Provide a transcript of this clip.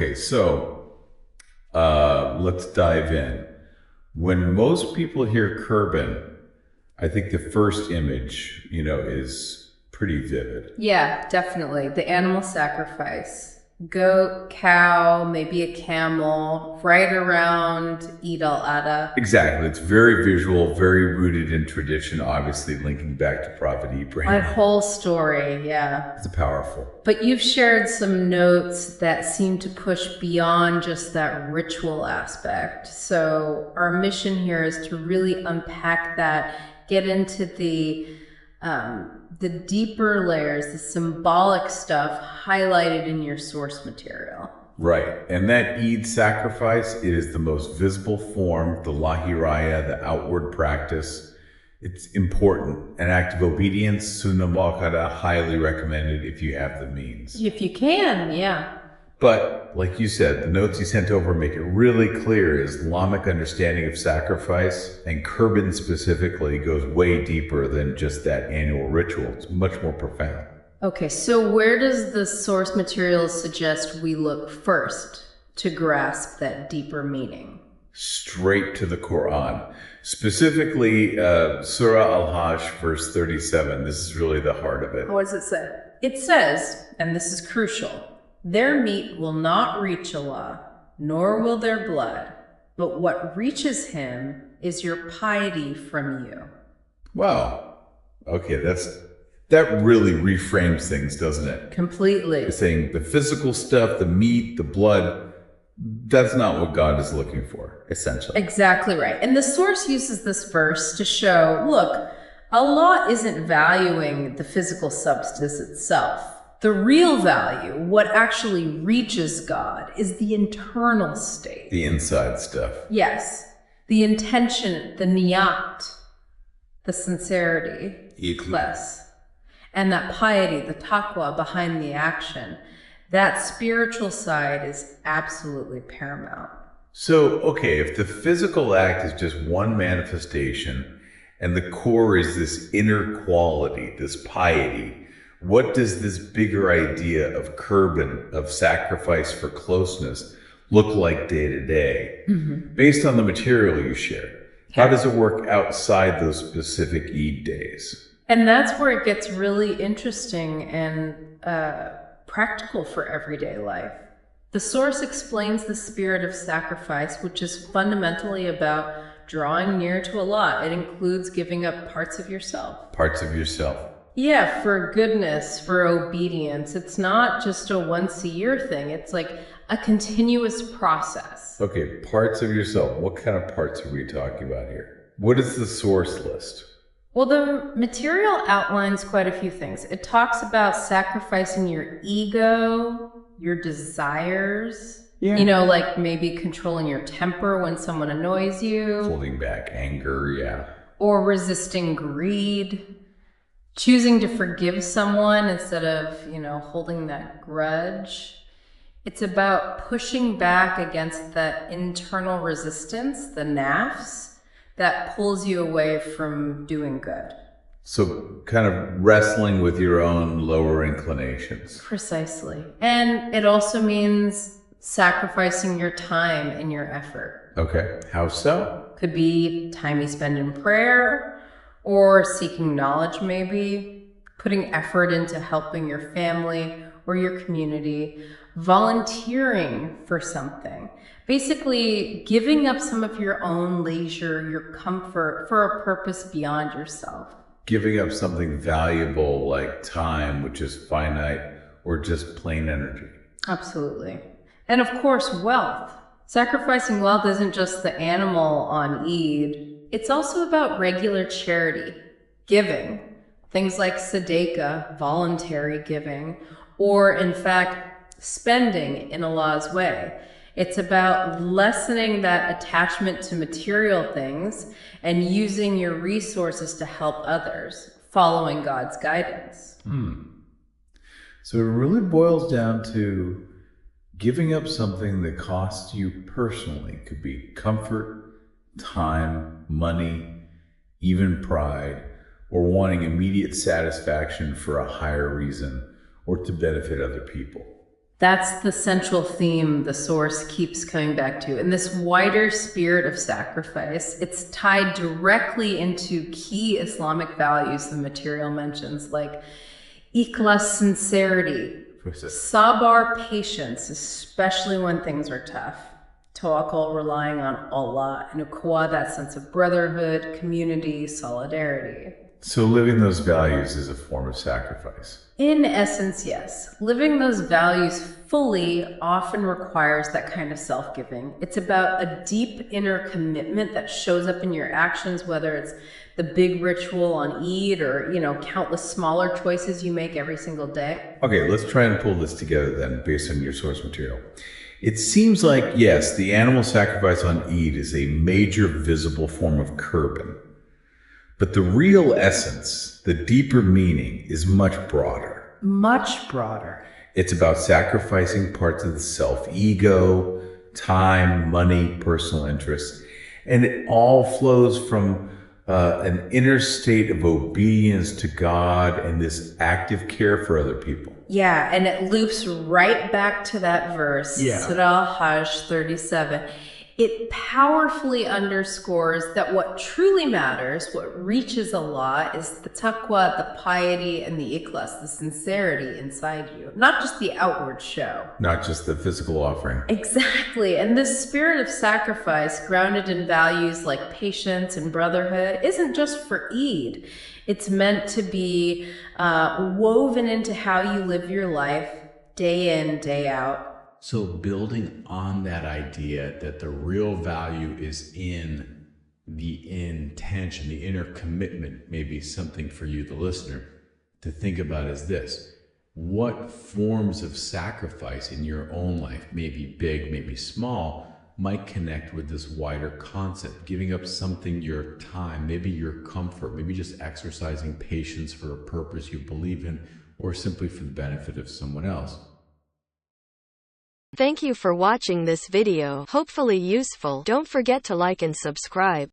Okay, so let's dive in. When most people hear kurban, I think the first image, is pretty vivid. Yeah, definitely. The animal sacrifice. Goat, cow, maybe a camel, right around Eid al-Adha. Exactly. It's very visual, very rooted in tradition, obviously linking back to Prophet Ibrahim. That whole story, yeah. It's powerful. But you've shared some notes that seem to push beyond just that ritual aspect. So our mission here is to really unpack that, get into the deeper layers, the symbolic stuff highlighted in your source material. Right. And that Eid sacrifice, it is the most visible form, the lahiraya, the outward practice. It's important. An act of obedience, sunnah muakkada, highly recommended if you have the means. If you can, yeah. But, like you said, the notes you sent over make it really clear Islamic understanding of sacrifice, and kurban specifically goes way deeper than just that annual ritual. It's much more profound. Okay, so where does the source material suggest we look first to grasp that deeper meaning? Straight to the Quran. Specifically, Surah Al-Hajj, verse 37. This is really the heart of it. What does it say? It says, and this is crucial, their meat will not reach Allah, nor will their blood, but what reaches him is your piety from you. Wow. Okay, that really reframes things, doesn't it? Completely. It's saying the physical stuff, the meat, the blood, that's not what God is looking for, essentially. Exactly right. And the source uses this verse to show, look, Allah isn't valuing the physical substance itself. The real value, what actually reaches God, is the internal state. The inside stuff. Yes. The intention, the niyat, the sincerity, ikhlas, and that piety, the taqwa behind the action. That spiritual side is absolutely paramount. So, okay, if the physical act is just one manifestation and the core is this inner quality, this piety, what does this bigger idea of kurban, of sacrifice for closeness, look like day to day? Based on the material you shared, how does it work outside those specific Eid days? And that's where it gets really interesting and practical for everyday life. The source explains the spirit of sacrifice, which is fundamentally about drawing near to Allah. It includes giving up parts of yourself. Parts of yourself. Yeah, for goodness, for obedience. It's not just a once-a-year thing. It's like a continuous process. Okay, parts of yourself. What kind of parts are we talking about here? What is the source list? Well, the material outlines quite a few things. It talks about sacrificing your ego, your desires, like maybe controlling your temper when someone annoys you. Holding back anger, yeah. Or resisting greed. Choosing to forgive someone instead of, holding that grudge. It's about pushing back against that internal resistance, the nafs, that pulls you away from doing good. So kind of wrestling with your own lower inclinations. Precisely. And it also means sacrificing your time and your effort. Okay. How so? Could be time you spend in prayer, or seeking knowledge maybe, putting effort into helping your family or your community, volunteering for something. Basically, giving up some of your own leisure, your comfort for a purpose beyond yourself. Giving up something valuable like time, which is finite, or just plain energy. Absolutely. And of course, wealth. Sacrificing wealth isn't just the animal on Eid. It's also about regular charity, giving, things like tzedakah, voluntary giving, or in fact, spending in Allah's way. It's about lessening that attachment to material things and using your resources to help others, following God's guidance. So it really boils down to giving up something that costs you personally. It could be comfort, time, money, even pride, or wanting immediate satisfaction for a higher reason or to benefit other people. That's the central theme the source keeps coming back to. In this wider spirit of sacrifice, it's tied directly into key Islamic values the material mentions, like ikhlas, sincerity, sabar, patience, especially when things are tough, tawakkul, relying on Allah, and ukhuwah, that sense of brotherhood, community, solidarity. So living those values is a form of sacrifice. In essence, yes. Living those values fully often requires that kind of self-giving. It's about a deep inner commitment that shows up in your actions, whether it's the big ritual on Eid or, countless smaller choices you make every single day. Okay, let's try and pull this together then, based on your source material. It seems like, yes, the animal sacrifice on Eid is a major visible form of kurban. But the real essence, the deeper meaning, is much broader. Much broader. It's about sacrificing parts of the self, ego, time, money, personal interests. And it all flows from an inner state of obedience to God and this active care for other people. Yeah, and it loops right back to that verse, Surah Hajj 37. It powerfully underscores that what truly matters, what reaches Allah, is the taqwa, the piety, and the ikhlas, the sincerity inside you, not just the outward show. Not just the physical offering. Exactly. And this spirit of sacrifice, grounded in values like patience and brotherhood, isn't just for Eid. It's meant to be woven into how you live your life day in, day out. So building on that idea that the real value is in the intention, the inner commitment, may be something for you, the listener, to think about is this. What forms of sacrifice in your own life, maybe big, maybe small, might connect with this wider concept, giving up something, your time, maybe your comfort, maybe just exercising patience for a purpose you believe in, or simply for the benefit of someone else. Thank you for watching this video. Hopefully useful. Don't forget to like and subscribe.